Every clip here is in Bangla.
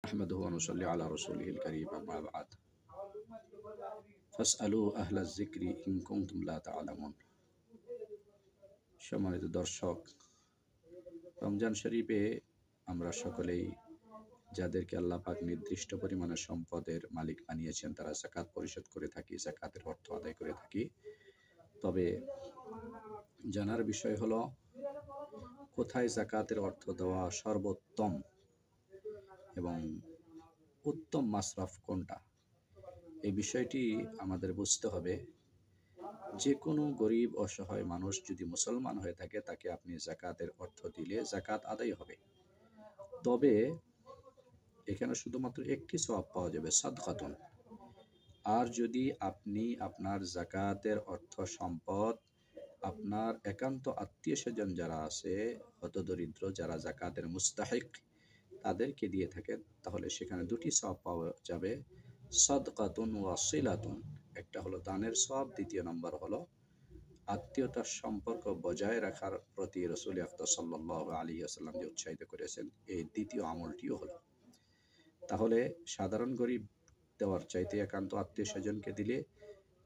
আহমাদুহু ওয়া নুসাল্লি আলা রাসূলিহিল কারীম, আম্মা বা'দ। ফাসআলু আহলায যিকরি ইন কুনতুম লা তা'লামুন। সম্মানিত দর্শক, রমজান শরীফে আমরা সকলেই যাদেরকে আল্লাহ পাক নির্দিষ্ট পরিমাণে সম্পদের মালিক বানিয়েছেন তারা যাকাত পরিশোধ করে থাকি, যাকাতের অর্থ আদায় করে থাকি। তবে জানার বিষয় হলো কোথায় যাকাতের অর্থ দেওয়া সর্বোত্তম এবং উত্তম মাসরাফ কোনটা, এই বিষয়টি আমাদের বুঝতে হবে। যে কোনো গরিব অসহায় মানুষ যদি মুসলমান হয়ে থাকে তাকে আপনি যাকাতের অর্থ দিলে যাকাত আদায় হবে। তবে এখানে শুধুমাত্র একটি সওয়াব পাওয়া যাবে, সাদকাতুন। আর যদি আপনি আপনার যাকাতের অর্থ সম্পদ আপনার একান্ত আত্মীয় স্বজন যারা আছে, হতদরিদ্র যারা যাকাতের মুস্তাহিক, তাদেরকে দিয়ে থাকেন, তাহলে সেখানে দুটি সওয়াব পাওয়া যাবে, সাদকাতুন ওয়া সিলাতুন। একটা হলো দানের সওয়াব, দ্বিতীয় নম্বর হলো আত্মীয়তার সম্পর্ক বজায় রাখার প্রতি রাসূল আকরাম সাল্লাল্লাহু আলাইহি ওয়াসাল্লাম যে উৎসাহিত করেছেন, এই দ্বিতীয় আমলটিও হলো। তাহলে সাধারণ গরিব দেওয়ার চাইতে একান্ত আত্মীয় স্বজনকে দিলে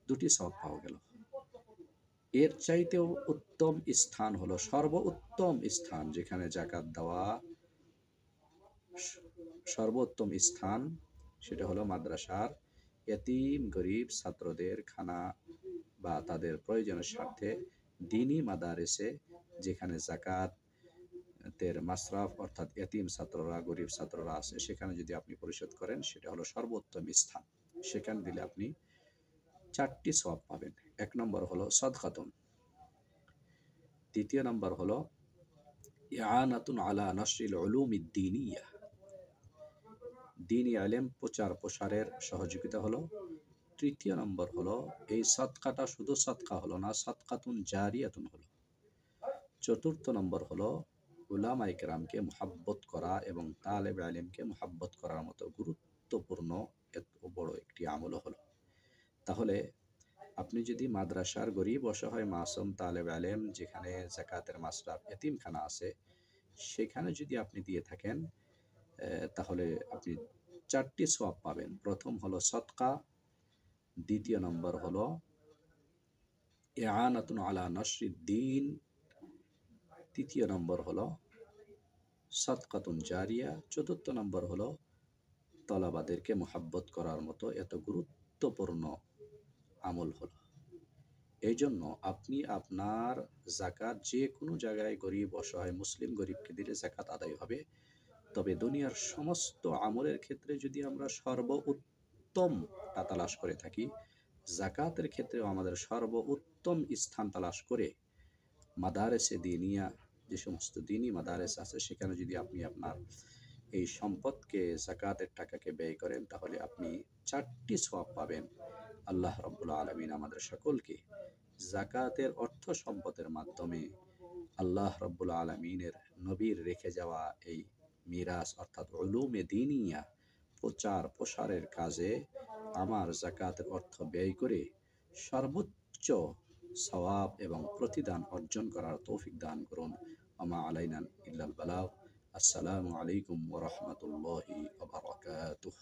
দুটি সওয়াব পাওয়া গেল। এর চাইতেও উত্তম স্থান হলো, সর্বোত্তম স্থান যেখানে যাকাত দেওয়া সর্বোত্তম স্থান, সেটা হলো মাদ্রাসার এতিম গরিব ছাত্রদের খানা বা তাদের প্রয়োজনের স্বার্থে দ্বীনি মাদারেসে, যেখানে যাকাতের মাসরাফ অর্থাৎ এতিম ছাত্ররা, গরিব ছাত্ররা আছে, সেখানে যদি আপনি পরিশোধ করেন সেটা হলো সর্বোত্তম স্থান। সেখানে দিলে আপনি চারটি সওয়াব পাবেন। এক নম্বর হলো সাদকাতুন, দ্বিতীয় নম্বর হলো ইআনাতুন আলা নাশরিল উলুমিদ দ্বীনিয়া, দ্বীনি ইলম প্রচার প্রসারের সহযোগিতা হলো। তৃতীয় নম্বর হলো এই সাদকাটা শুধু সাদকা হলো না, সাদকাতুন জারিয়াতুন হলো। চতুর্থ নম্বর হলো উলামায়ে কেরামকে মুহাব্বত করা এবং তালেবে ইলমকে মুহাব্বত করার মতো গুরুত্বপূর্ণ এত বড় একটি আমল হলো। তাহলে আপনি যদি মাদ্রাসার গরিব অসহায় মাসুম তালেবে ইলম, যেখানে যাকাতের মাসরাফ এতিমখানা আছে, সেখানে যদি আপনি দিয়ে থাকেন, তাহলে আপনি চারটি সওয়াব পাবেন। প্রথম হলো সদকা, দ্বিতীয় নম্বর হলো ইআনাতুন আলা নাশরিদ দ্বীন, তৃতীয় নম্বর হলো সাদকাতুন জারিয়া, চতুর্থ নম্বর হলো তলাবাদেরকে মুহাব্বত করার মতো এত গুরুত্বপূর্ণ আমল হলো। এই জন্য আপনি আপনার যাকাত যে কোনো জায়গায় গরিব অসহায় মুসলিম গরিবকে দিলে যাকাত আদায় হবে। তবে দুনিয়ার সমস্ত আমলের ক্ষেত্রে যদি আমরা সর্বোত্তমটা তালাশ করে থাকি, যাকাতের ক্ষেত্রেও আমাদের সর্বোত্তম স্থান তালাশ করে মাদারেসে দ্বীনিয়া, যে সমস্ত দ্বীনি মাদারেস আছে, সেখানে যদি আপনি আপনার এই সম্পদকে, যাকাতের টাকাকে ব্যয় করেন, তাহলে আপনি চারটি সওয়াব পাবেন। আল্লাহ রাব্বুল আলামিন আমাদের সকলকে যাকাতের অর্থ সম্পদের মাধ্যমে আল্লাহ রাব্বুল আলামিনের নবীর রেখে যাওয়া এই মিরাস অর্থাৎ উলুমে দ্বীনিয়া প্রচার প্রসারের কাজে আমার যাকাতের অর্থ ব্যয় করে সর্বোচ্চ সওয়াব এবং প্রতিদান অর্জন করার তৌফিক দান করুন। ওমা আলাইনা ইল্লাল বালাগ। আসসালামু আলাইকুম ওয়া রাহমাতুল্লাহি ওয়া বারাকাতুহু।